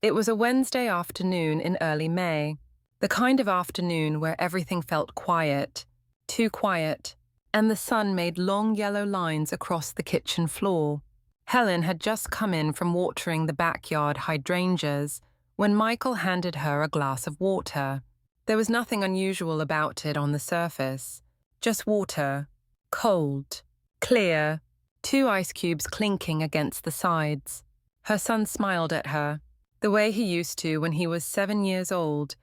It was a Wednesday afternoon in early May, the kind of afternoon where everything felt quiet, too quiet, and the sun made long yellow lines across the kitchen floor. Helen had just come in from watering the backyard hydrangeas when Michael handed her a glass of water. There was nothing unusual about it on the surface, just water, cold, clear, 2 ice cubes clinking against the sides. Her son smiled at her, the way he used to when he was 7 years old,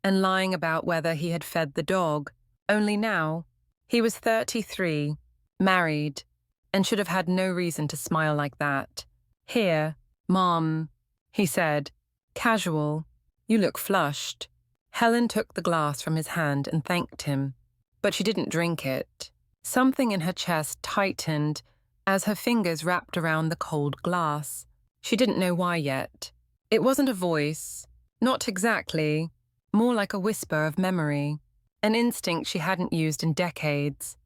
and lying about whether he had fed the dog. Only now, he was 33, married, and should have had no reason to smile like that. "Here, Mom," he said, casual. "You look flushed." Helen took the glass from his hand and thanked him, but she didn't drink it. Something in her chest tightened as her fingers wrapped around the cold glass. She didn't know why yet. It wasn't a voice, not exactly, more like a whisper of memory, an instinct she hadn't used in decades.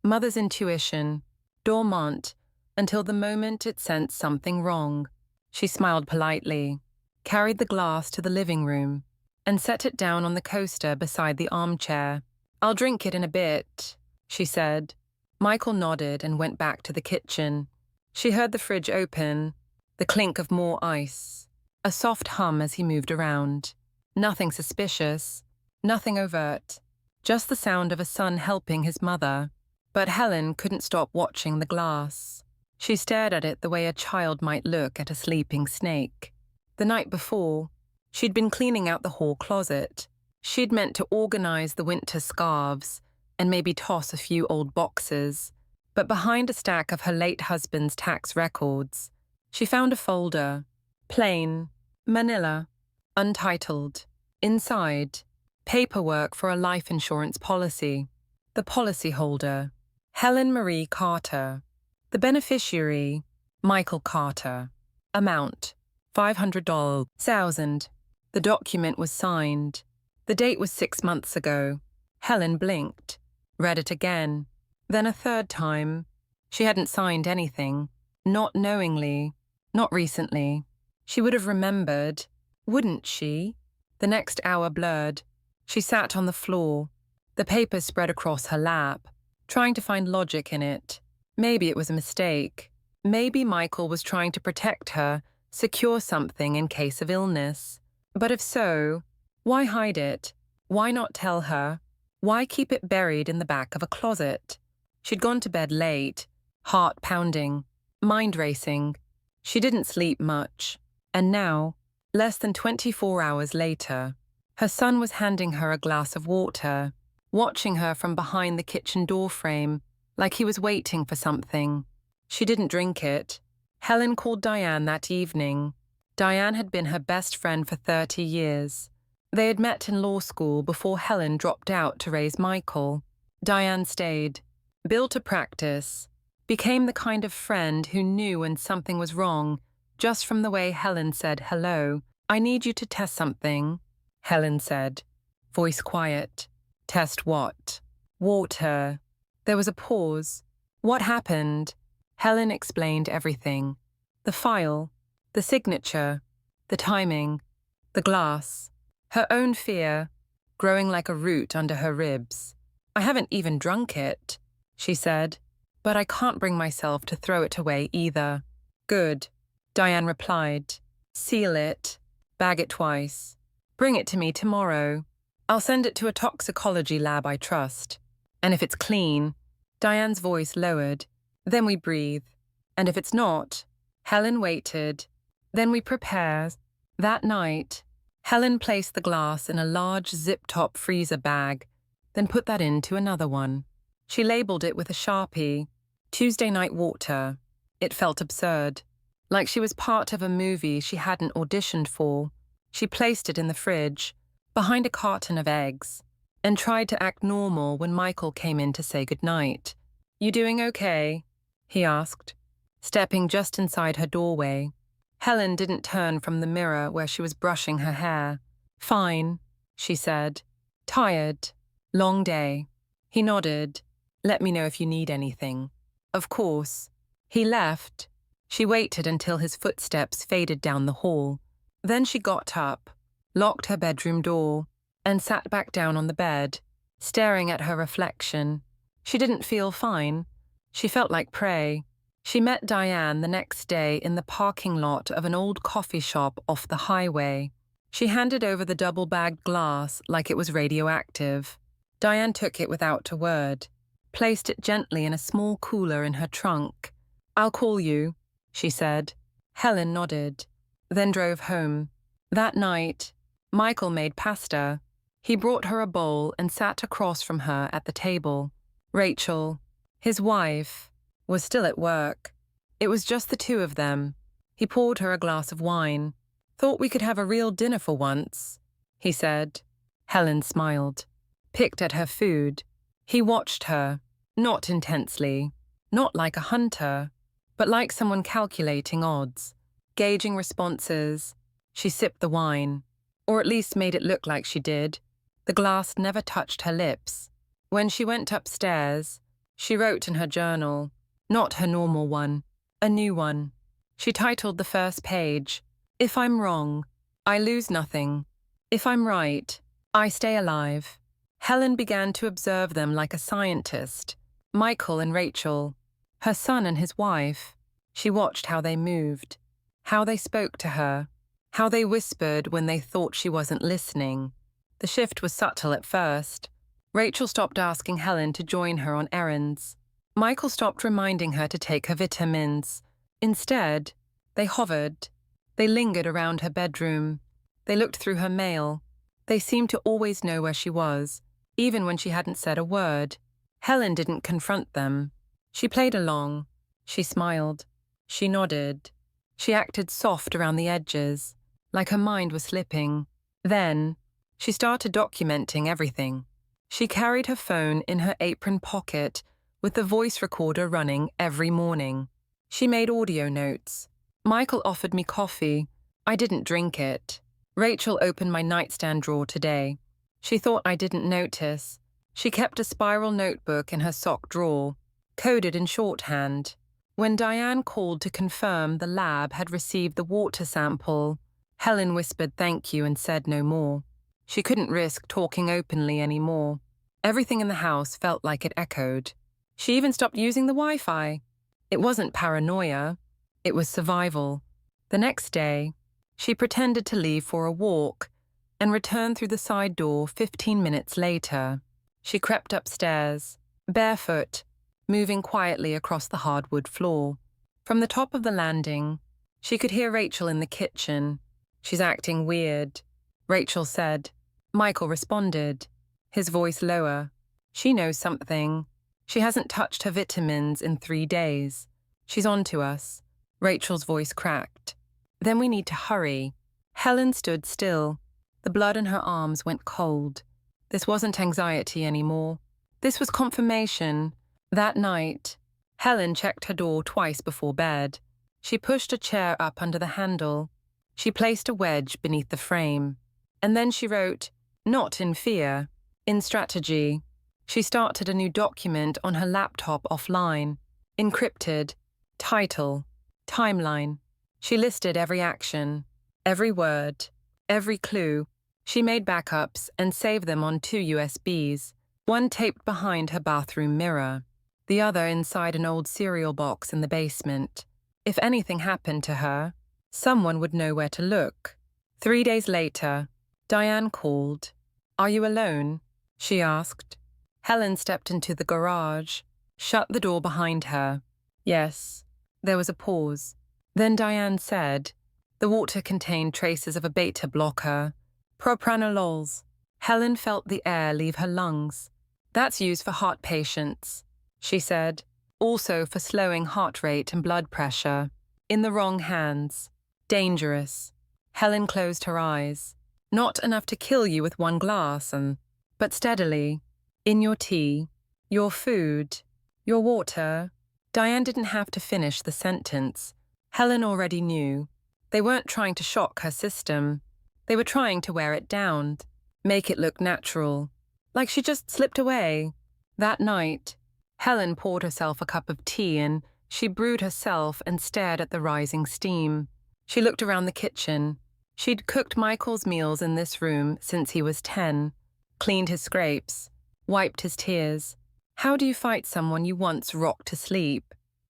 Mother's intuition, dormant until the moment it sensed something wrong. She smiled politely, carried the glass to the living room, and set it down on the coaster beside the armchair. "I'll drink it in a bit," she said. Michael nodded and went back to the kitchen. She heard the fridge open, the clink of more ice, a soft hum as he moved around. Nothing suspicious, nothing overt, just the sound of a son helping his mother. But Helen couldn't stop watching the glass. She stared at it the way a child might look at a sleeping snake. The night before, she'd been cleaning out the hall closet. She'd meant to organize the winter scarves and maybe toss a few old boxes. But behind a stack of her late husband's tax records, she found a folder, plain, manila, untitled. Inside, paperwork for a life insurance policy. The policyholder, Helen Marie Carter. The beneficiary, Michael Carter. Amount, $500,000. The document was signed. The date was 6 months ago. Helen blinked, read it again, then a third time. She hadn't signed anything, not knowingly, not recently. She would have remembered, wouldn't she? The next hour blurred. She sat on the floor, the paper spread across her lap, trying to find logic in it. Maybe it was a mistake. Maybe Michael was trying to protect her, secure something in case of illness. But if so, why hide it? Why not tell her? Why keep it buried in the back of a closet? She'd gone to bed late, heart pounding, mind racing. She didn't sleep much. And now, less than 24 hours later, her son was handing her a glass of water, watching her from behind the kitchen door frame, like he was waiting for something. She didn't drink it. Helen called Diane that evening. Diane had been her best friend for 30 years. They had met in law school before Helen dropped out to raise Michael. Diane stayed, built a practice, became the kind of friend who knew when something was wrong, just from the way Helen said hello. "I need you to test something," Helen said, voice quiet. "Test what?" "Water." There was a pause. "What happened?" Helen explained everything. The file, the signature, the timing, the glass, her own fear, growing like a root under her ribs. "I haven't even drunk it," she said, "but I can't bring myself to throw it away either." "Good," Diane replied. "Seal it, bag it twice. Bring it to me tomorrow. I'll send it to a toxicology lab I trust. And if it's clean," Diane's voice lowered, "then we breathe. And if it's not," Helen waited, "then we prepare." That night, Helen placed the glass in a large zip-top freezer bag, then put that into another one. She labeled it with a Sharpie, "Tuesday night water." It felt absurd, like she was part of a movie she hadn't auditioned for. She placed it in the fridge, behind a carton of eggs, and tried to act normal when Michael came in to say goodnight. "You doing okay?" he asked, stepping just inside her doorway. Helen didn't turn from the mirror where she was brushing her hair. "Fine," she said. "Tired. Long day." He nodded. "Let me know if you need anything." "Of course." He left. She waited until his footsteps faded down the hall. Then she got up, locked her bedroom door, and sat back down on the bed, staring at her reflection. She didn't feel fine. She felt like prey. She met Diane the next day in the parking lot of an old coffee shop off the highway. She handed over the double-bagged glass like it was radioactive. Diane took it without a word, placed it gently in a small cooler in her trunk. "I'll call you," she said. Helen nodded, then drove home. That night, Michael made pasta. He brought her a bowl and sat across from her at the table. Rachel, his wife, was still at work. It was just the two of them. He poured her a glass of wine. "Thought we could have a real dinner for once," he said. Helen smiled, picked at her food. He watched her, not intensely, not like a hunter, but like someone calculating odds, gauging responses. She sipped the wine, or at least made it look like she did. The glass never touched her lips. When she went upstairs, she wrote in her journal, not her normal one, a new one. She titled the first page, "If I'm wrong, I lose nothing. If I'm right, I stay alive." Helen began to observe them like a scientist, Michael and Rachel, her son and his wife. She watched how they moved, how they spoke to her, how they whispered when they thought she wasn't listening. The shift was subtle at first. Rachel stopped asking Helen to join her on errands. Michael stopped reminding her to take her vitamins. Instead, they hovered. They lingered around her bedroom. They looked through her mail. They seemed to always know where she was, even when she hadn't said a word. Helen didn't confront them. She played along. She smiled. She nodded. She acted soft around the edges, like her mind was slipping. Then, she started documenting everything. She carried her phone in her apron pocket with the voice recorder running every morning. She made audio notes. Michael offered me coffee. I didn't drink it. Rachel opened my nightstand drawer today. She thought I didn't notice. She kept a spiral notebook in her sock drawer, coded in shorthand. When Diane called to confirm the lab had received the water sample, Helen whispered thank you and said no more. She couldn't risk talking openly anymore. Everything in the house felt like it echoed. She even stopped using the Wi-Fi. It wasn't paranoia. It was survival. The next day, she pretended to leave for a walk and returned through the side door 15 minutes later. She crept upstairs, barefoot, moving quietly across the hardwood floor. From the top of the landing, she could hear Rachel in the kitchen. "She's acting weird," Rachel said. Michael responded, his voice lower. "She knows something. She hasn't touched her vitamins in 3 days. She's on to us." Rachel's voice cracked. "Then we need to hurry." Helen stood still. The blood in her arms went cold. This wasn't anxiety anymore. This was confirmation. That night, Helen checked her door twice before bed. She pushed a chair up under the handle. She placed a wedge beneath the frame. And then she wrote, not in fear, in strategy. She started a new document on her laptop offline. Encrypted. Title. Timeline. She listed every action, every word, every clue. She made backups and saved them on 2 USBs, one taped behind her bathroom mirror, the other inside an old cereal box in the basement. If anything happened to her, someone would know where to look. 3 days later, Diane called. "Are you alone?" she asked. Helen stepped into the garage, shut the door behind her. "Yes." There was a pause. Then Diane said, "The water contained traces of a beta blocker, propranolols." Helen felt the air leave her lungs. "That's used for heart patients," she said, "also for slowing heart rate and blood pressure. In the wrong hands. Dangerous." Helen closed her eyes. "Not enough to kill you with 1 glass, but steadily. In your tea, your food, your water." Diane didn't have to finish the sentence. Helen already knew. They weren't trying to shock her system. They were trying to wear it down, make it look natural, like she just slipped away. That night, Helen poured herself a cup of tea and she brewed herself and stared at the rising steam. She looked around the kitchen. She'd cooked Michael's meals in this room since he was 10, cleaned his scrapes, wiped his tears. How do you fight someone you once rocked to sleep?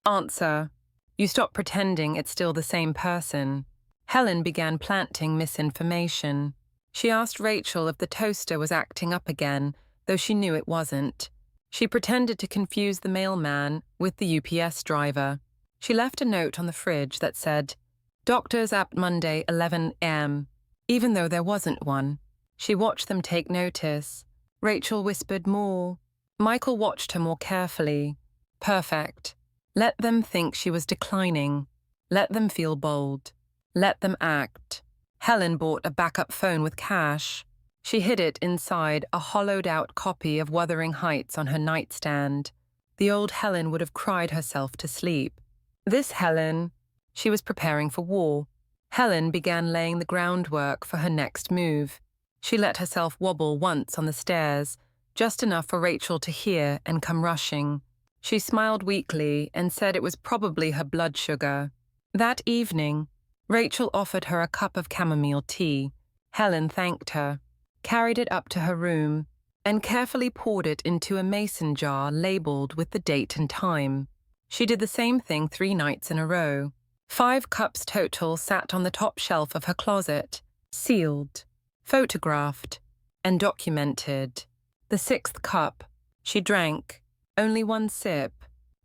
Answer: you stop pretending it's still the same person. Helen began planting misinformation. She asked Rachel if the toaster was acting up again, though she knew it wasn't. She pretended to confuse the mailman with the UPS driver. She left a note on the fridge that said, "Doctors apt Monday, 11 a.m., even though there wasn't one. She watched them take notice. Rachel whispered more. Michael watched her more carefully. Perfect. Let them think she was declining. Let them feel bold. Let them act. Helen bought a backup phone with cash. She hid it inside a hollowed-out copy of Wuthering Heights on her nightstand. The old Helen would have cried herself to sleep. This Helen, she was preparing for war. Helen began laying the groundwork for her next move. She let herself wobble once on the stairs, just enough for Rachel to hear and come rushing. She smiled weakly and said it was probably her blood sugar. That evening, Rachel offered her a cup of chamomile tea. Helen thanked her, carried it up to her room, and carefully poured it into a mason jar labeled with the date and time. She did the same thing 3 nights in a row. 5 cups total sat on the top shelf of her closet, sealed, photographed, and documented. The 6th cup, she drank, only 1 sip.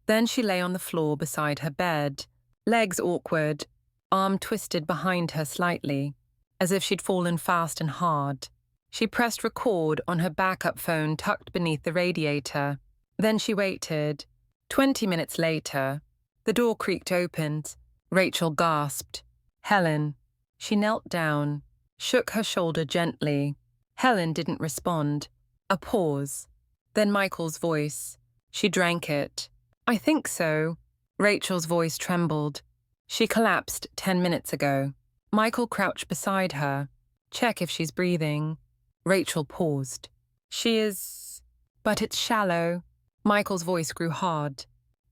Then she lay on the floor beside her bed, legs awkward, arm twisted behind her slightly, as if she'd fallen fast and hard. She pressed record on her backup phone tucked beneath the radiator. Then she waited. 20 minutes later, the door creaked open. Rachel gasped. Helen. She knelt down, shook her shoulder gently. Helen didn't respond. A pause. Then Michael's voice. She drank it. I think so. Rachel's voice trembled. She collapsed 10 minutes ago. Michael crouched beside her. Check if she's breathing. Rachel paused. She is... but it's shallow. Michael's voice grew hard.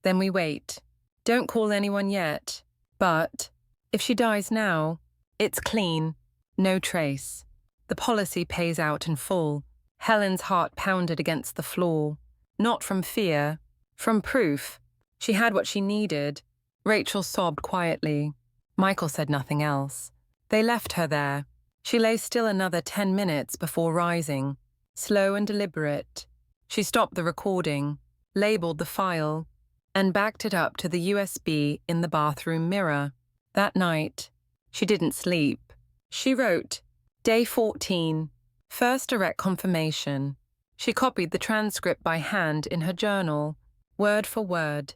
Then we wait. Don't call anyone yet. But if she dies now, it's clean. No trace. The policy pays out in full. Helen's heart pounded against the floor. Not from fear, from proof. She had what she needed. Rachel sobbed quietly. Michael said nothing else. They left her there. She lay still another 10 minutes before rising, slow and deliberate. She stopped the recording, labeled the file, and backed it up to the USB in the bathroom mirror. That night, she didn't sleep. She wrote, Day 14, first direct confirmation. She copied the transcript by hand in her journal, word for word.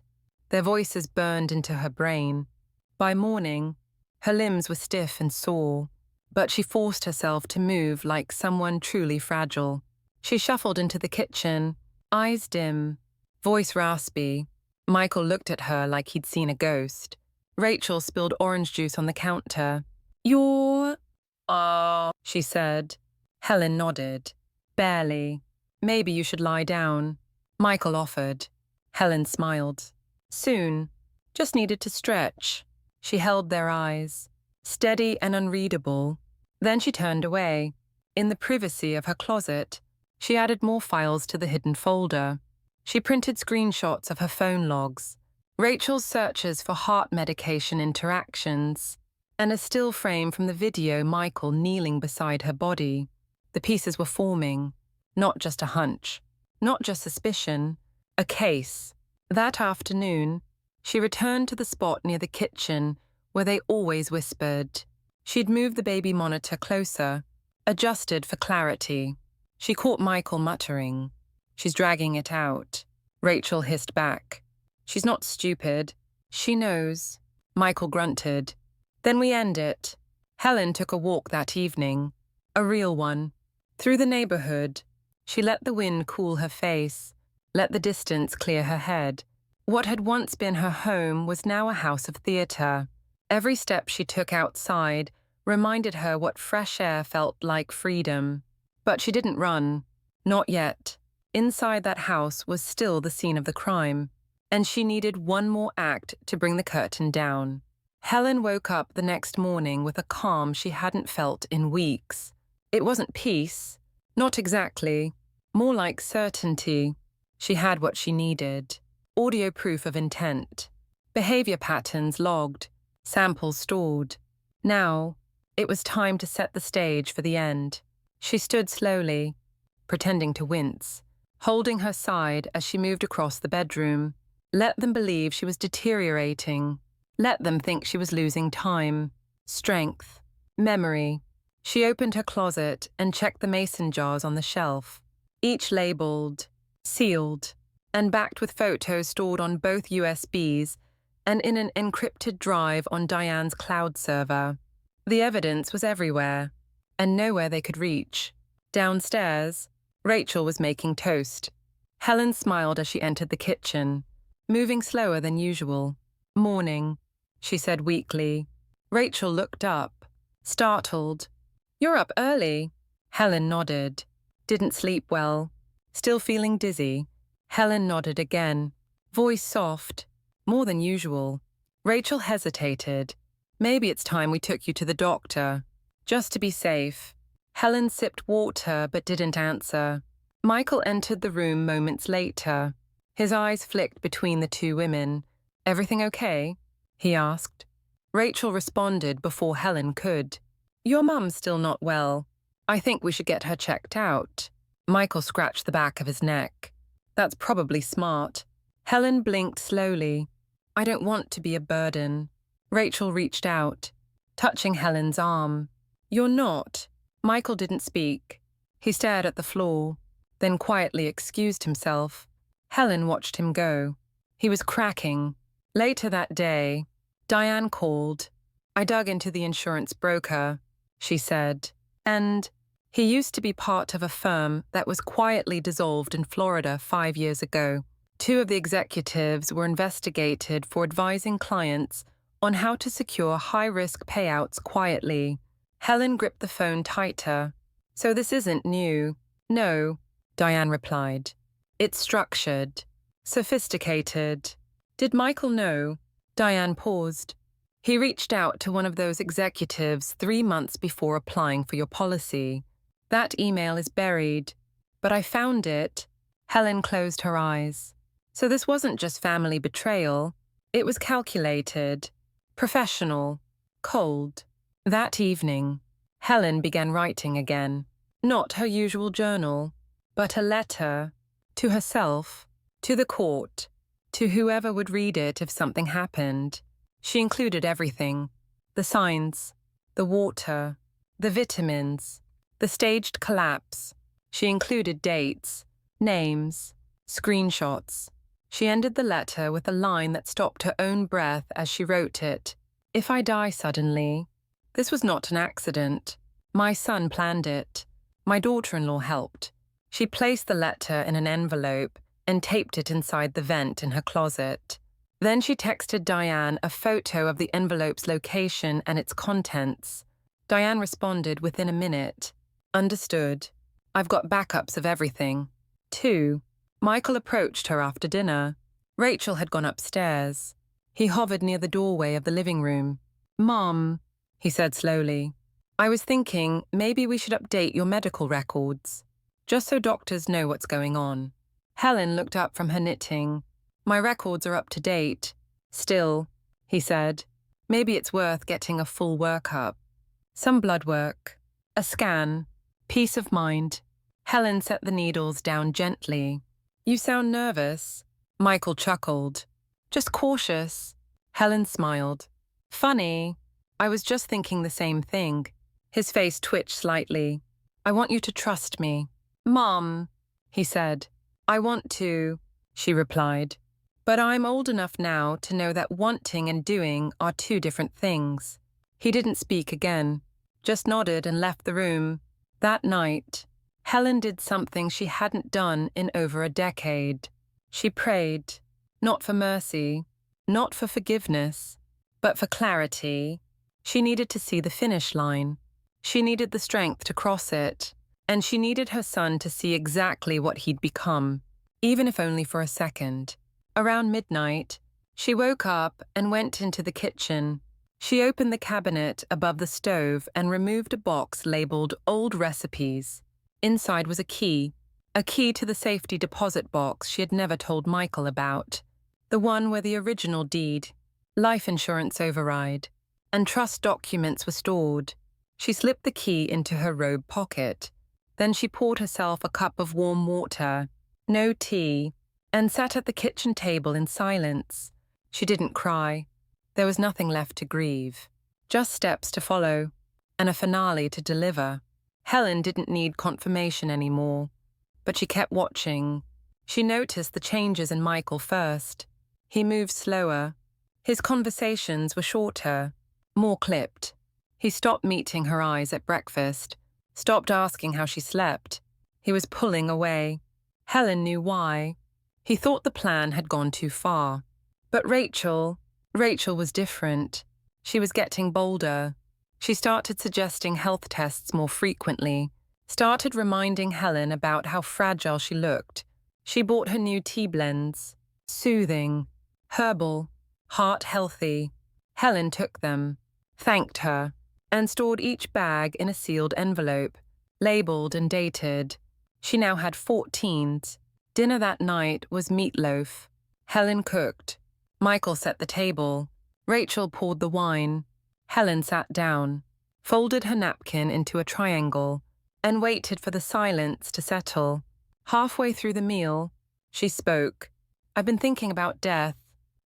Their voices burned into her brain. By morning, her limbs were stiff and sore, but she forced herself to move like someone truly fragile. She shuffled into the kitchen, eyes dim, voice raspy. Michael looked at her like he'd seen a ghost. Rachel spilled orange juice on the counter. You're... she said. Helen nodded. Barely. Maybe you should lie down. Michael offered. Helen smiled. Soon. Just needed to stretch. She held their eyes, steady and unreadable. Then she turned away. In the privacy of her closet, she added more files to the hidden folder. She printed screenshots of her phone logs, Rachel's searches for heart medication interactions, and a still frame from the video Michael kneeling beside her body. The pieces were forming, not just a hunch, not just suspicion, a case. That afternoon, she returned to the spot near the kitchen where they always whispered. She'd moved the baby monitor closer, adjusted for clarity. She caught Michael muttering, She's dragging it out. Rachel hissed back. She's not stupid. She knows. Michael grunted. Then we end it. Helen took a walk that evening. A real one. Through the neighborhood. She let the wind cool her face, let the distance clear her head. What had once been her home was now a house of theater. Every step she took outside reminded her what fresh air felt like freedom. But she didn't run. Not yet. Inside that house was still the scene of the crime, and she needed one more act to bring the curtain down. Helen woke up the next morning with a calm she hadn't felt in weeks. It wasn't peace, not exactly, more like certainty. She had what she needed: audio proof of intent, behavior patterns logged, samples stored. Now, it was time to set the stage for the end. She stood slowly, pretending to wince, holding her side as she moved across the bedroom. Let them believe she was deteriorating. Let them think she was losing time, strength, memory. She opened her closet and checked the mason jars on the shelf, each labeled, sealed, and backed with photos stored on both USBs and in an encrypted drive on Diane's cloud server. The evidence was everywhere, and nowhere they could reach. Downstairs, Rachel was making toast. Helen smiled as she entered the kitchen, moving slower than usual. "Morning," she said weakly. Rachel looked up, startled. "You're up early." Helen nodded. "Didn't sleep well. Still feeling dizzy." Helen nodded again, voice soft, more than usual. Rachel hesitated. "Maybe it's time we took you to the doctor, just to be safe." Helen sipped water but didn't answer. Michael entered the room moments later. His eyes flicked between the two women. "Everything okay?" he asked. Rachel responded before Helen could. "Your mum's still not well. I think we should get her checked out." Michael scratched the back of his neck. "That's probably smart." Helen blinked slowly. "I don't want to be a burden." Rachel reached out, touching Helen's arm. "You're not." Michael didn't speak. He stared at the floor, then quietly excused himself. Helen watched him go. He was cracking. Later that day, Diane called. "I dug into the insurance broker," she said, "and he used to be part of a firm that was quietly dissolved in Florida 5 years ago. 2 of the executives were investigated for advising clients on how to secure high-risk payouts quietly." Helen gripped the phone tighter. "So this isn't new." "No," Diane replied. "It's structured, sophisticated." "Did Michael know?" Diane paused. "He reached out to one of those executives 3 months before applying for your policy. That email is buried, but I found it." Helen closed her eyes. So this wasn't just family betrayal. It was calculated, professional, cold. That evening, Helen began writing again. Not her usual journal, but a letter to herself, to the court, to whoever would read it if something happened. She included everything: the signs, the water, the vitamins, the staged collapse. She included dates, names, screenshots. She ended the letter with a line that stopped her own breath as she wrote it. "If I die suddenly..." This was not an accident. My son planned it. My daughter-in-law helped. She placed the letter in an envelope and taped it inside the vent in her closet. Then she texted Diane a photo of the envelope's location and its contents. Diane responded within a minute. "Understood. I've got backups of everything." 2. Michael approached her after dinner. Rachel had gone upstairs. He hovered near the doorway of the living room. "Mom," he said slowly, "I was thinking maybe we should update your medical records, just so doctors know what's going on." Helen looked up from her knitting. "My records are up to date. Still," he said, "maybe it's worth getting a full workup. Some blood work, a scan, peace of mind." Helen set the needles down gently. "You sound nervous." Michael chuckled. "Just cautious." Helen smiled. "Funny. I was just thinking the same thing." His face twitched slightly. "I want you to trust me." "Mom," he said. "I want to," she replied. "But I'm old enough now to know that wanting and doing are 2 different things." He didn't speak again, just nodded and left the room. That night, Helen did something she hadn't done in over a decade. She prayed, not for mercy, not for forgiveness, but for clarity. She needed to see the finish line. She needed the strength to cross it, and she needed her son to see exactly what he'd become, even if only for a second. Around midnight, she woke up and went into the kitchen. She opened the cabinet above the stove and removed a box labeled Old Recipes. Inside was a key to the safety deposit box she had never told Michael about, the one where the original deed, life insurance override, and trust documents were stored. She slipped the key into her robe pocket. Then she poured herself a cup of warm water, no tea, and sat at the kitchen table in silence. She didn't cry. There was nothing left to grieve. Just steps to follow, and a finale to deliver. Helen didn't need confirmation anymore, but she kept watching. She noticed the changes in Michael first. He moved slower. His conversations were shorter, more clipped. He stopped meeting her eyes at breakfast, stopped asking how she slept. He was pulling away. Helen knew why. He thought the plan had gone too far. But Rachel was different. She was getting bolder. She started suggesting health tests more frequently, started reminding Helen about how fragile she looked. She bought her new tea blends, soothing, herbal, heart-healthy. Helen took them, thanked her, and stored each bag in a sealed envelope, labeled and dated. She now had 14s. Dinner that night was meatloaf. Helen cooked. Michael set the table. Rachel poured the wine. Helen sat down, folded her napkin into a triangle, and waited for the silence to settle. Halfway through the meal, she spoke. "I've been thinking about death,"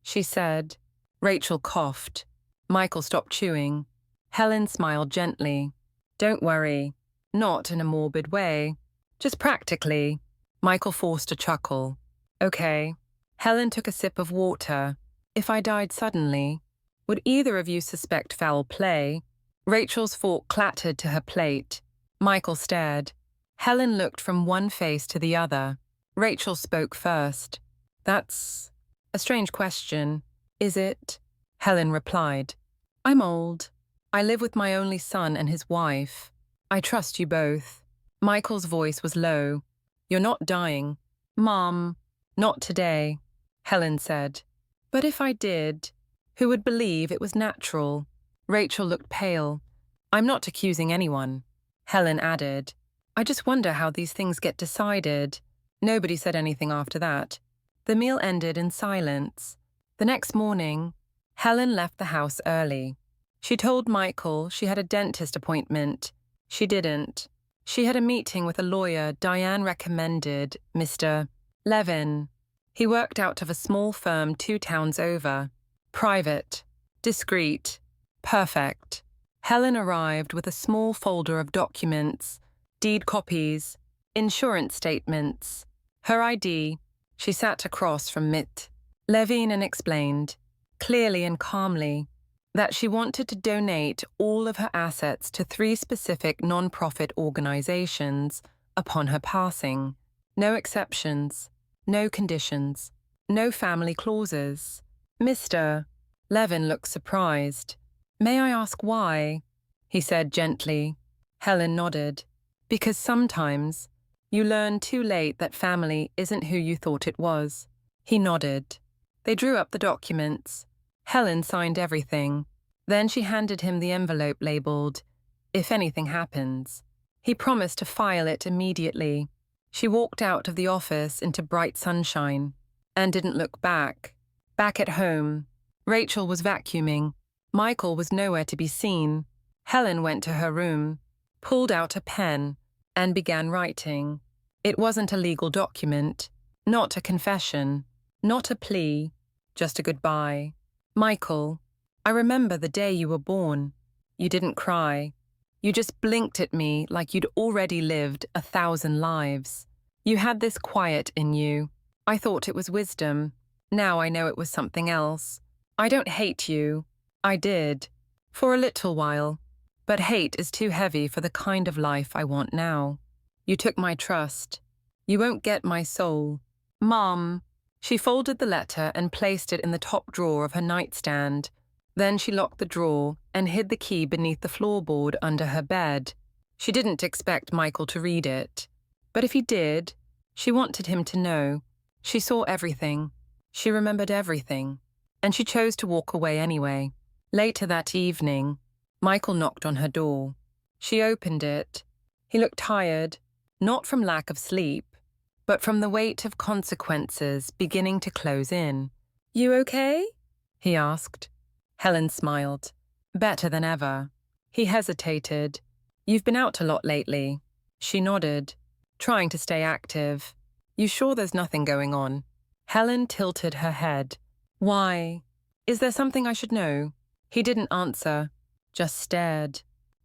she said. Rachel coughed. Michael stopped chewing. Helen smiled gently. "Don't worry. Not in a morbid way. Just practically." Michael forced a chuckle. "Okay." Helen took a sip of water. "If I died suddenly, would either of you suspect foul play?" Rachel's fork clattered to her plate. Michael stared. Helen looked from one face to the other. Rachel spoke first. "That's a strange question. Is it?" Helen replied. "I'm old. I live with my only son and his wife. I trust you both." Michael's voice was low. "You're not dying." "Mom, not today," Helen said. "But if I did, who would believe it was natural?" Rachel looked pale. "I'm not accusing anyone," Helen added. "I just wonder how these things get decided." Nobody said anything after that. The meal ended in silence. The next morning, Helen left the house early. She told Michael she had a dentist appointment. She didn't. She had a meeting with a lawyer Diane recommended, Mr. Levin. He worked out of a small firm 2 towns over. Private, discreet, perfect. Helen arrived with a small folder of documents, deed copies, insurance statements, her ID. She sat across from Mit. Levin and explained, clearly and calmly, that she wanted to donate all of her assets to 3 specific non-profit organizations upon her passing. No exceptions, no conditions, no family clauses. Mr. Levin looked surprised. "May I ask why?" he said gently. Helen nodded. "Because sometimes you learn too late that family isn't who you thought it was." He nodded. They drew up the documents. Helen signed everything. Then she handed him the envelope labeled, "If anything happens." He promised to file it immediately. She walked out of the office into bright sunshine and didn't look back. Back at home, Rachel was vacuuming. Michael was nowhere to be seen. Helen went to her room, pulled out a pen, and began writing. It wasn't a legal document, not a confession, not a plea, just a goodbye. "Michael, I remember the day you were born. You didn't cry. You just blinked at me like you'd already lived 1,000 lives. You had this quiet in you. I thought it was wisdom. Now I know it was something else. I don't hate you. I did. For a little while. But hate is too heavy for the kind of life I want now. You took my trust. You won't get my soul. Mom." She folded the letter and placed it in the top drawer of her nightstand. Then she locked the drawer and hid the key beneath the floorboard under her bed. She didn't expect Michael to read it. But if he did, she wanted him to know. She saw everything. She remembered everything. And she chose to walk away anyway. Later that evening, Michael knocked on her door. She opened it. He looked tired, not from lack of sleep, but from the weight of consequences beginning to close in. "You okay?" he asked. Helen smiled. "Better than ever." He hesitated. "You've been out a lot lately." She nodded, trying to stay active. "You sure there's nothing going on?" Helen tilted her head. "Why? Is there something I should know?" He didn't answer, just stared,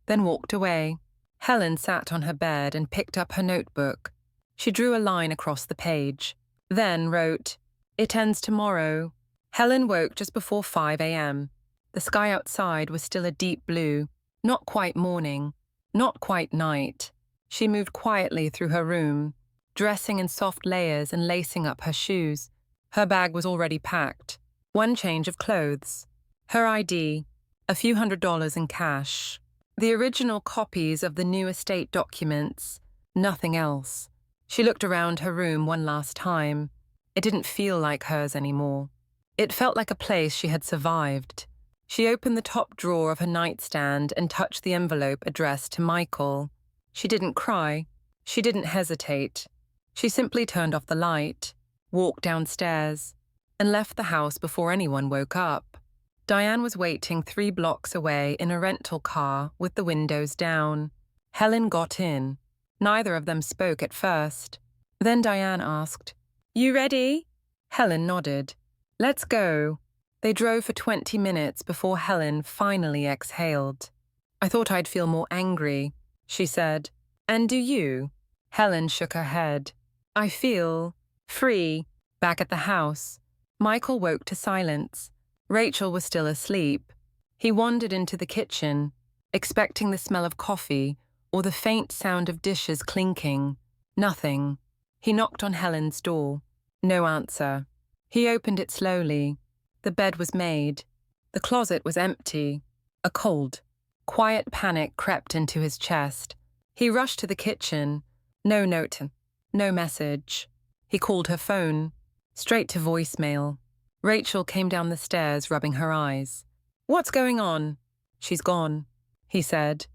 then walked away. Helen sat on her bed and picked up her notebook. She drew a line across the page, then wrote, "It ends tomorrow." Helen woke just before 5 a.m. The sky outside was still a deep blue, not quite morning, not quite night. She moved quietly through her room, dressing in soft layers and lacing up her shoes. Her bag was already packed. One change of clothes. Her ID, a few $100s in cash. The original copies of the new estate documents, nothing else. She looked around her room one last time. It didn't feel like hers anymore. It felt like a place she had survived. She opened the top drawer of her nightstand and touched the envelope addressed to Michael. She didn't cry. She didn't hesitate. She simply turned off the light, walked downstairs, and left the house before anyone woke up. Diane was waiting 3 blocks away in a rental car with the windows down. Helen got in. Neither of them spoke at first. Then Diane asked, "You ready?" Helen nodded. "Let's go." They drove for 20 minutes before Helen finally exhaled. "I thought I'd feel more angry," she said. "And do you?" Helen shook her head. "I feel free." Back at the house, Michael woke to silence. Rachel was still asleep. He wandered into the kitchen, expecting the smell of coffee or the faint sound of dishes clinking. Nothing. He knocked on Helen's door. No answer. He opened it slowly. The bed was made. The closet was empty. A cold, quiet panic crept into his chest. He rushed to the kitchen. No note, no message. He called her phone, straight to voicemail. Rachel came down the stairs, rubbing her eyes. "What's going on?" "She's gone," he said.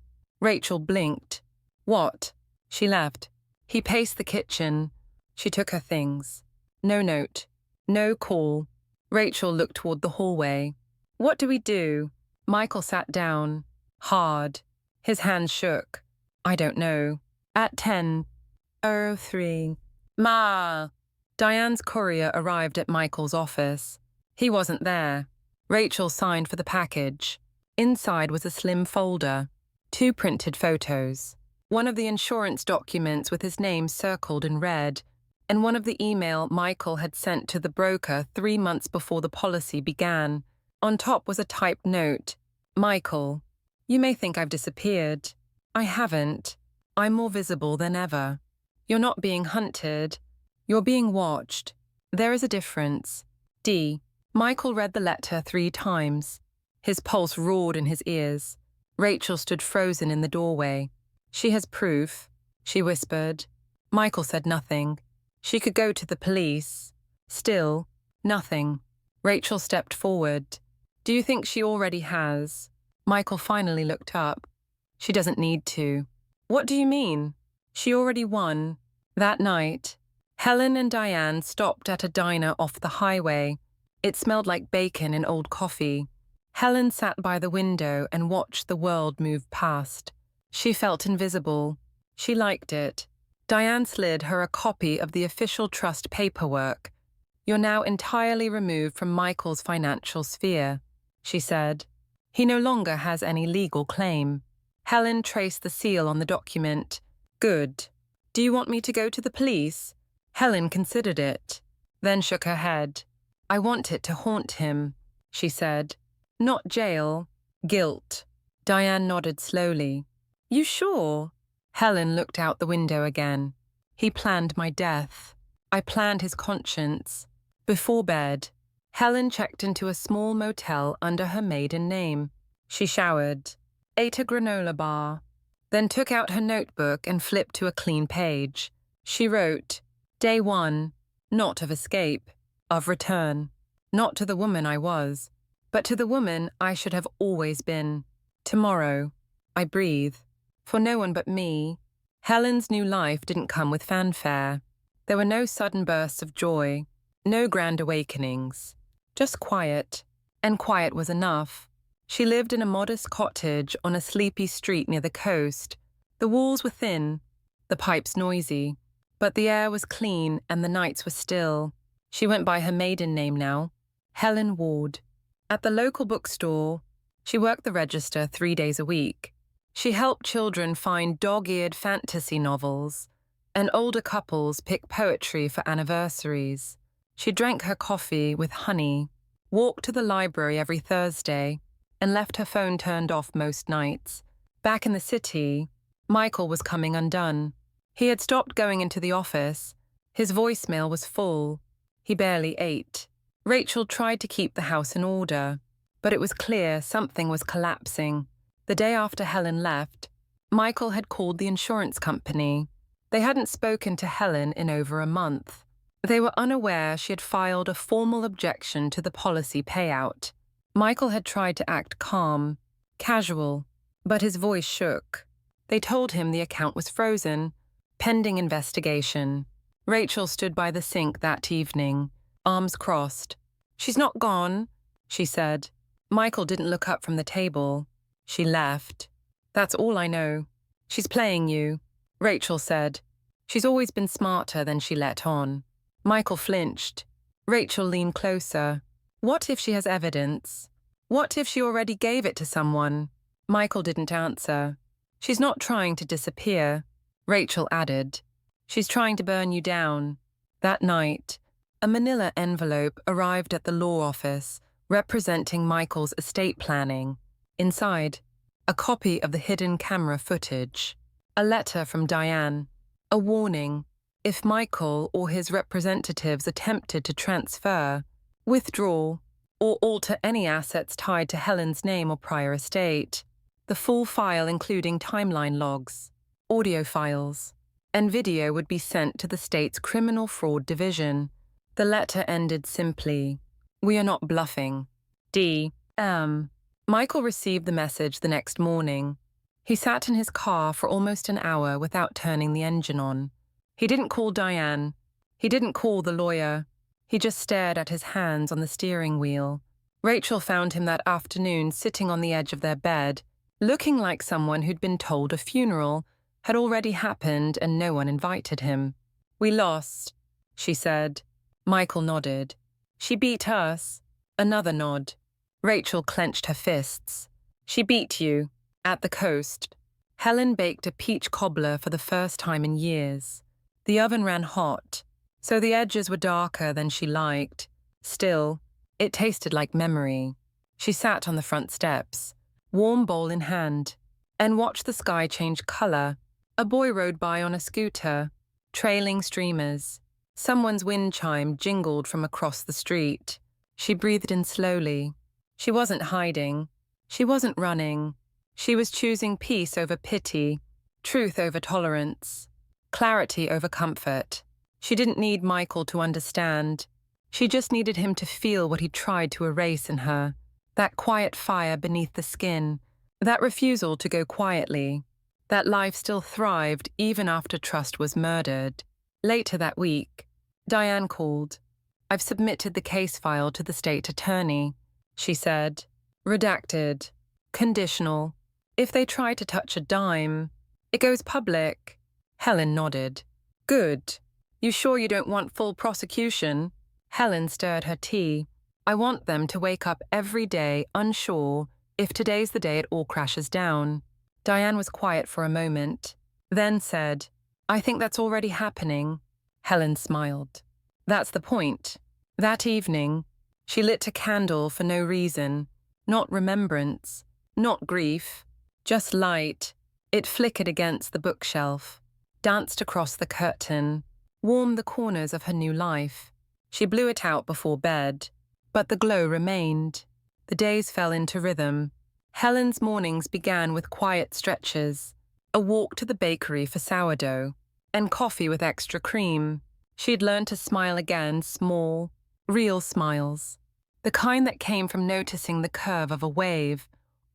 Rachel blinked. "What?" She left. He paced the kitchen. She took her things. No note. No call. Rachel looked toward the hallway. "What do we do?" Michael sat down. Hard. His hands shook. "I don't know." At 10:03. Ma! Diane's courier arrived at Michael's office. He wasn't there. Rachel signed for the package. Inside was a slim folder, 2 printed photos, one of the insurance documents with his name circled in red, and one of the email Michael had sent to the broker 3 months before the policy began. On top was a typed note. "Michael, you may think I've disappeared. I haven't. I'm more visible than ever. You're not being hunted. You're being watched. There is a difference. D." Michael read the letter 3 times. His pulse roared in his ears. Rachel stood frozen in the doorway. "She has proof," she whispered. Michael said nothing. She could go to the police. Still, nothing. Rachel stepped forward. "Do you think she already has?" Michael finally looked up. "She doesn't need to." "What do you mean?" "She already won." That night, Helen and Diane stopped at a diner off the highway. It smelled like bacon and old coffee. Helen sat by the window and watched the world move past. She felt invisible. She liked it. Diane slid her a copy of the official trust paperwork. "You're now entirely removed from Michael's financial sphere," she said. "He no longer has any legal claim." Helen traced the seal on the document. "Good. Do you want me to go to the police?" Helen considered it, then shook her head. "I want it to haunt him," she said. "Not jail, guilt." Diane nodded slowly. "You sure?" Helen looked out the window again. "He planned my death. I planned his conscience." Before bed, Helen checked into a small motel under her maiden name. She showered, ate a granola bar, then took out her notebook and flipped to a clean page. She wrote, "Day 1, not of escape, of return. Not to the woman I was, but to the woman I should have always been. Tomorrow, I breathe. For no one but me. Helen's new life didn't come with fanfare. There were no sudden bursts of joy, no grand awakenings. Just quiet, and quiet was enough. She lived in a modest cottage on a sleepy street near the coast. The walls were thin, the pipes noisy, but the air was clean and the nights were still. She went by her maiden name now, Helen Ward. At the local bookstore, she worked the register 3 days a week. She helped children find dog-eared fantasy novels, and older couples pick poetry for anniversaries. She drank her coffee with honey, walked to the library every Thursday, and left her phone turned off most nights. Back in the city, Michael was coming undone. He had stopped going into the office. His voicemail was full. He barely ate. Rachel tried to keep the house in order, but it was clear something was collapsing. The day after Helen left, Michael had called the insurance company. They hadn't spoken to Helen in over a month. They were unaware she had filed a formal objection to the policy payout. Michael had tried to act calm, casual, but his voice shook. They told him the account was frozen, pending investigation. Rachel stood by the sink that evening, arms crossed. "She's not gone," she said. Michael didn't look up from the table. "She left. That's all I know. She's playing you," Rachel said. "She's always been smarter than she let on." Michael flinched. Rachel leaned closer. "What if she has evidence? What if she already gave it to someone?" Michael didn't answer. "She's not trying to disappear," Rachel added. "She's trying to burn you down." That night, a manila envelope arrived at the law office representing Michael's estate planning. Inside, a copy of the hidden camera footage, a letter from Diane, a warning: if Michael or his representatives attempted to transfer, withdraw, or alter any assets tied to Helen's name or prior estate, the full file including timeline logs, audio files, and video would be sent to the state's criminal fraud division. The letter ended simply: "We are not bluffing. D.M." Michael received the message the next morning. He sat in his car for almost an hour without turning the engine on. He didn't call Diane. He didn't call the lawyer. He just stared at his hands on the steering wheel. Rachel found him that afternoon sitting on the edge of their bed, looking like someone who'd been told a funeral had already happened and no one invited him. "We lost," she said. Michael nodded. "She beat us." Another nod. Rachel clenched her fists. "She beat you. At the coast." Helen baked a peach cobbler for the first time in years. The oven ran hot, so the edges were darker than she liked. Still, it tasted like memory. She sat on the front steps, warm bowl in hand, and watched the sky change color. A boy rode by on a scooter, trailing streamers. Someone's wind chime jingled from across the street. She breathed in slowly. She wasn't hiding. She wasn't running. She was choosing peace over pity, truth over tolerance, clarity over comfort. She didn't need Michael to understand. She just needed him to feel what he tried to erase in her, that quiet fire beneath the skin, that refusal to go quietly, that life still thrived even after trust was murdered. Later that week, Diane called. "I've submitted the case file to the state attorney," she said. "Redacted. Conditional. If they try to touch a dime, it goes public." Helen nodded. "Good. You sure you don't want full prosecution?" Helen stirred her tea. "I want them to wake up every day unsure if today's the day it all crashes down." Diane was quiet for a moment, then said, "I think that's already happening." Helen smiled. "That's the point." That evening, she lit a candle for no reason, not remembrance, not grief, just light. It flickered against the bookshelf, danced across the curtain, warmed the corners of her new life. She blew it out before bed, but the glow remained. The days fell into rhythm. Helen's mornings began with quiet stretches, a walk to the bakery for sourdough, and coffee with extra cream. She'd learned to smile again, small, real smiles. the kind that came from noticing the curve of a wave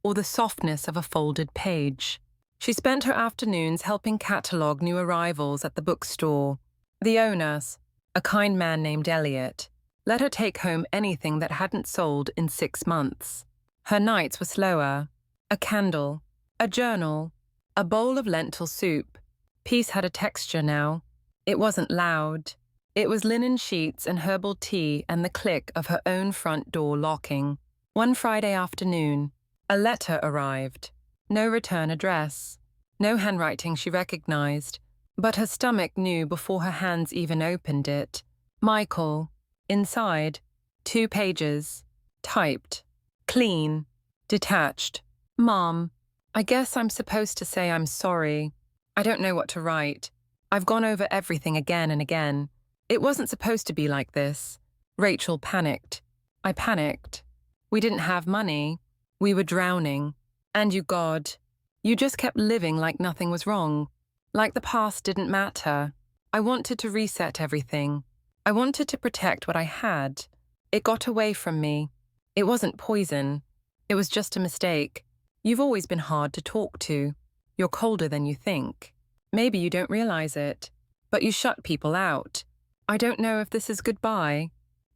or the softness of a folded page. She spent her afternoons helping catalogue new arrivals at the bookstore. The owners, a kind man named Elliot, let her take home anything that hadn't sold in 6 months. Her nights were slower. A candle, a journal, a bowl of lentil soup. Peace had a texture now. It wasn't loud. It was linen sheets and herbal tea and the click of her own front door locking. One Friday afternoon, a letter arrived. No return address. No handwriting she recognized, but her stomach knew before her hands even opened it. Michael. Inside. 2 pages. Typed. Clean. Detached. Mom, I guess I'm supposed to say I'm sorry. I don't know what to write. I've gone over everything again and again. It wasn't supposed to be like this. Rachel panicked. I panicked. We didn't have money. We were drowning. And you, God, you just kept living like nothing was wrong. Like the past didn't matter. I wanted to reset everything. I wanted to protect what I had. It got away from me. It wasn't poison. It was just a mistake. You've always been hard to talk to. You're colder than you think. Maybe you don't realize it, but you shut people out. I don't know if this is goodbye.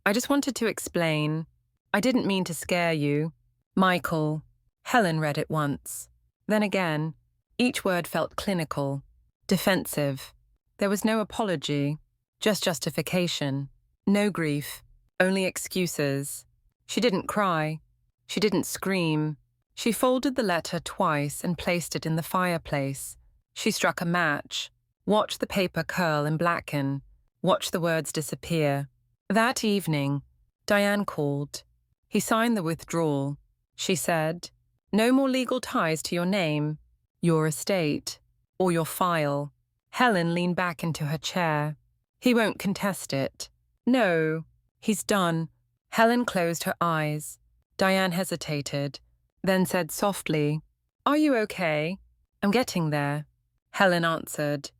I just wanted to explain. I didn't mean to scare you. Michael. Helen read it once. Then again. Each word felt clinical, defensive. There was no apology, just justification. No grief, only excuses. She didn't cry. She didn't scream. She folded the letter twice and placed it in the fireplace. She struck a match, watched the paper curl and blacken, watched the words disappear. That evening, Diane called. He signed the withdrawal. She said, "No more legal ties to your name, your estate, or your file." Helen leaned back into her chair. He won't contest it. No, he's done. Helen closed her eyes. Diane hesitated, then said softly, "Are you okay?" "I'm getting there." Helen answered.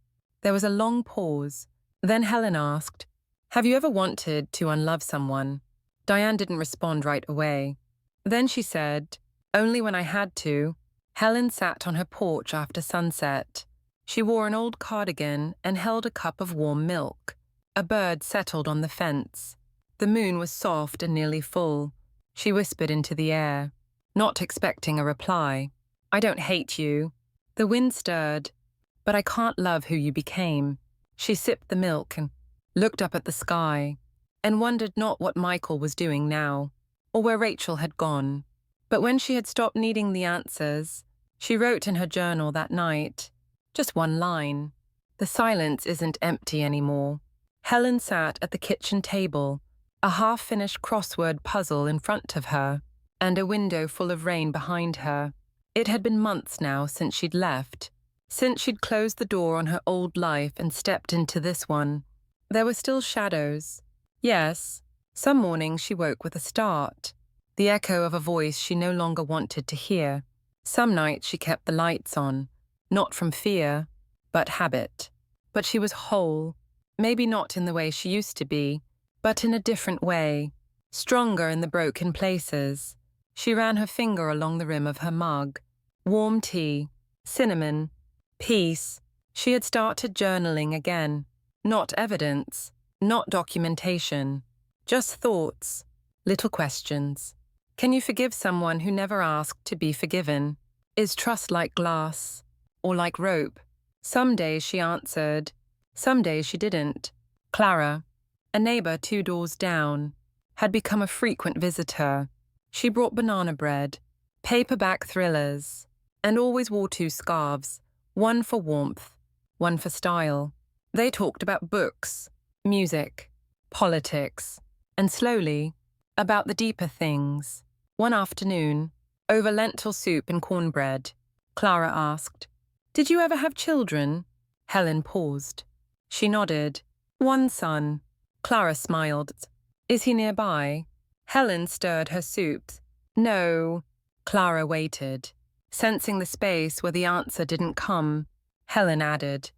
There was a long pause. Then Helen asked, "Have you ever wanted to unlove someone?" Diane didn't respond right away. Then she said, "Only when I had to." Helen sat on her porch after sunset. She wore an old cardigan and held a cup of warm milk. A bird settled on the fence. The moon was soft and nearly full. She whispered into the air, not expecting a reply. "I don't hate you." The wind stirred. "But I can't love who you became." She sipped the milk and looked up at the sky and wondered not what Michael was doing now or where Rachel had gone. But when she had stopped needing the answers, she wrote in her journal that night, just one line, "The silence isn't empty anymore." Helen sat at the kitchen table, a half-finished crossword puzzle in front of her, and a window full of rain behind her. It had been months now since she'd left, since she'd closed the door on her old life and stepped into this one. There were still shadows. Yes, some mornings she woke with a start, the echo of a voice she no longer wanted to hear. Some nights she kept the lights on, not from fear, but habit. But she was whole, maybe not in the way she used to be, but in a different way, stronger in the broken places. She ran her finger along the rim of her mug. Warm tea, cinnamon, peace. She had started journaling again. Not evidence, not documentation, just thoughts, little questions. Can you forgive someone who never asked to be forgiven? Is trust like glass or like rope? Some days she answered, some days she didn't. Clara, a neighbor 2 doors down, had become a frequent visitor. She brought banana bread, paperback thrillers, and always wore 2 scarves, one for warmth, one for style. They talked about books, music, politics, and slowly, about the deeper things. One afternoon, over lentil soup and cornbread, Clara asked, "Did you ever have children?" Helen paused. She nodded. "One son." Clara smiled. "Is he nearby?" Helen stirred her soup. "No." Clara waited, sensing the space where the answer didn't come. Helen added,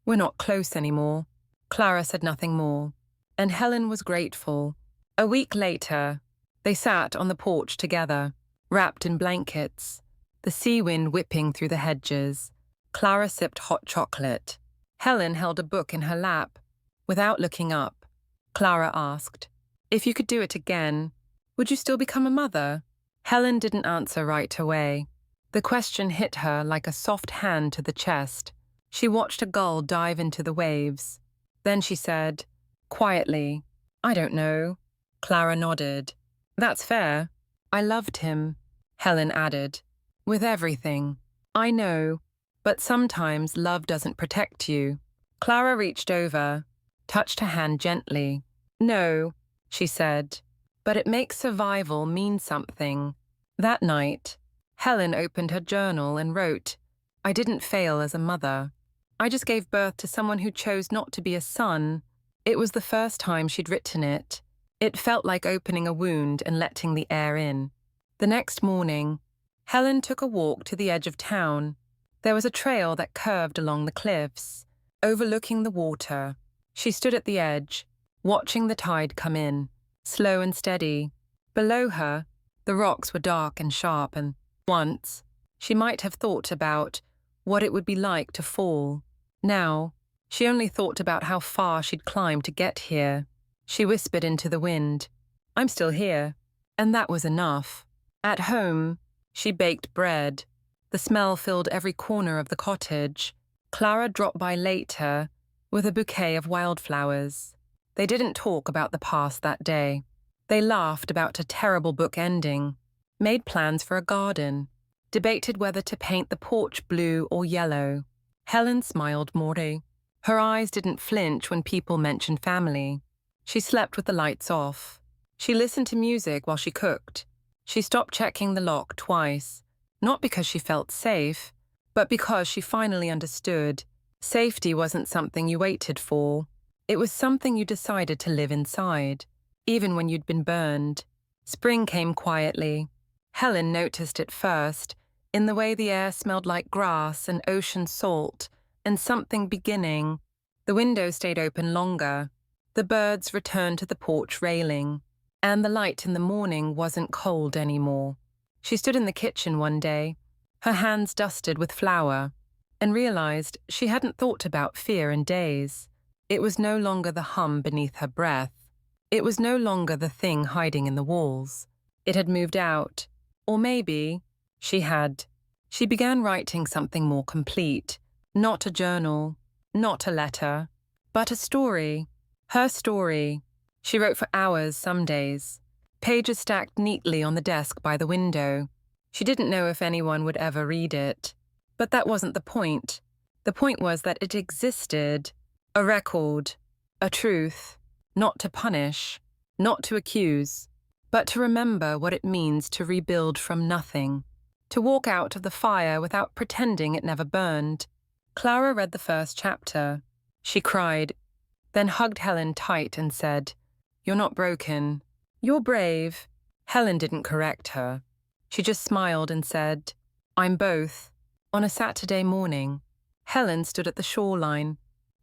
"We're not close anymore." Clara said nothing more, and Helen was grateful. A week later, They sat on the porch together, wrapped in blankets, the sea wind whipping through the hedges. Clara sipped hot chocolate. Helen held a book in her lap. Without looking up, Clara asked, "If you could do it again, would you still become a mother?" Helen didn't answer right away. The question hit her like a soft hand to the chest. She watched a gull dive into the waves. Then she said, quietly, "I don't know." Clara nodded. "That's fair. I loved him," Helen added. "With everything. I know, but sometimes love doesn't protect you." Clara reached over, touched her hand gently. "No," she said, "but it makes survival mean something." That night, Helen opened her journal and wrote, "I didn't fail as a mother. I just gave birth to someone who chose not to be a son." It was the first time she'd written it. It felt like opening a wound and letting the air in. The next morning, Helen took a walk to the edge of town. There was a trail that curved along the cliffs, overlooking the water. She stood at the edge, watching the tide come in, slow and steady. Below her, the rocks were dark and sharp, and once, she might have thought about what it would be like to fall. Now, she only thought about how far she'd climbed to get here. She whispered into the wind, "I'm still here." And that was enough. At home, she baked bread. The smell filled every corner of the cottage. Clara dropped by later with a bouquet of wildflowers. They didn't talk about the past that day. They laughed about a terrible book ending, made plans for a garden, debated whether to paint the porch blue or yellow. Helen smiled more. Her eyes didn't flinch when people mentioned family. She slept with the lights off. She listened to music while she cooked. She stopped checking the lock twice, not because she felt safe, but because she finally understood. Safety wasn't something you waited for. It was something you decided to live inside, even when you'd been burned. Spring came quietly. Helen noticed it first, in the way the air smelled like grass and ocean salt, and something beginning. The window stayed open longer. The birds returned to the porch railing, and the light in the morning wasn't cold anymore. She stood in the kitchen one day, her hands dusted with flour, and realized she hadn't thought about fear in days. It was no longer the hum beneath her breath. It was no longer the thing hiding in the walls. It had moved out. Or maybe she had. She began writing something more complete. Not a journal, not a letter, but a story. Her story. She wrote for hours some days, pages stacked neatly on the desk by the window. She didn't know if anyone would ever read it. But that wasn't the point. The point was that it existed. A record, a truth, not to punish, not to accuse, but to remember what it means to rebuild from nothing, to walk out of the fire without pretending it never burned. Clara read the first chapter. She cried, then hugged Helen tight and said, "You're not broken. You're brave." Helen didn't correct her. She just smiled and said, "I'm both." On a Saturday morning, Helen stood at the shoreline.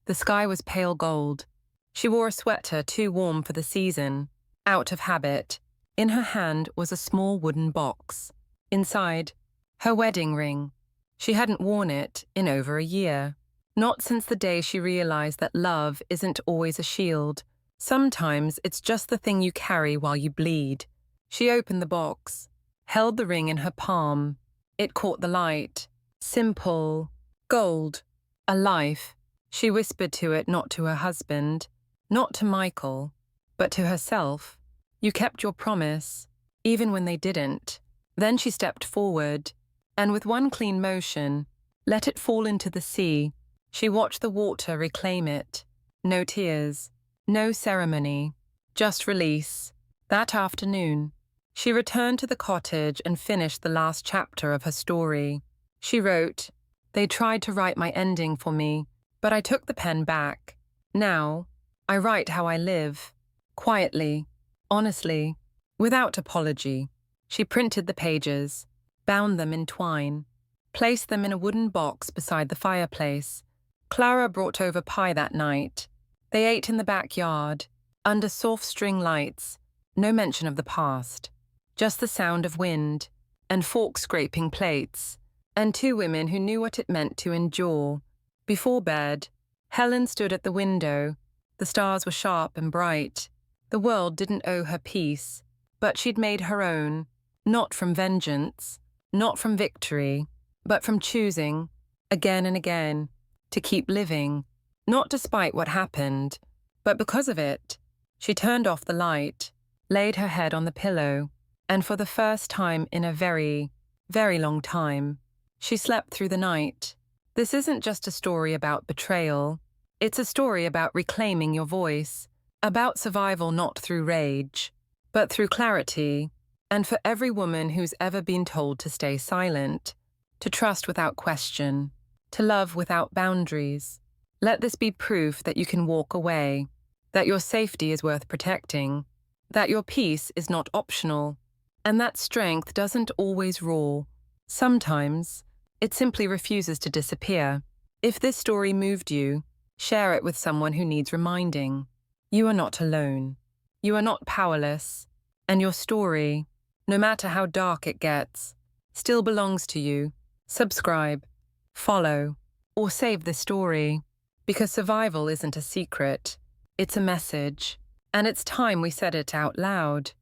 The sky was pale gold. She wore a sweater too warm for the season, out of habit. In her hand was a small wooden box. Inside, her wedding ring. She hadn't worn it in over a year. Not since the day she realized that love isn't always a shield. Sometimes it's just the thing you carry while you bleed. She opened the box, held the ring in her palm. It caught the light. Simple. Gold. A life. She whispered to it, not to her husband, not to Michael, but to herself. You kept your promise, even when they didn't. Then she stepped forward, and with one clean motion, let it fall into the sea. She watched the water reclaim it. No tears, no ceremony, just release. That afternoon, she returned to the cottage and finished the last chapter of her story. She wrote, "They tried to write my ending for me, but I took the pen back. Now, I write how I live, quietly, honestly, without apology." She printed the pages, bound them in twine, placed them in a wooden box beside the fireplace. Clara brought over pie that night. They ate in the backyard, under soft string lights, No mention of the past. Just the sound of wind, and forks scraping plates, and two women who knew what it meant to endure. Before bed, Helen stood at the window. The stars were sharp and bright. The world didn't owe her peace, but she'd made her own, not from vengeance, not from victory, but from choosing, again and again, to keep living, not despite what happened, but because of it. She turned off the light, laid her head on the pillow, and for the first time in a very, very long time, she slept through the night. This isn't just a story about betrayal. It's a story about reclaiming your voice, about survival not through rage, but through clarity, and for every woman who's ever been told to stay silent, to trust without question, to love without boundaries. Let this be proof that you can walk away, that your safety is worth protecting, that your peace is not optional, and that strength doesn't always roar. Sometimes, it simply refuses to disappear. If this story moved you, share it with someone who needs reminding. You are not alone. You are not powerless. And your story, no matter how dark it gets, still belongs to you. Subscribe, follow, or save this story. Because survival isn't a secret. It's a message. And it's time we said it out loud.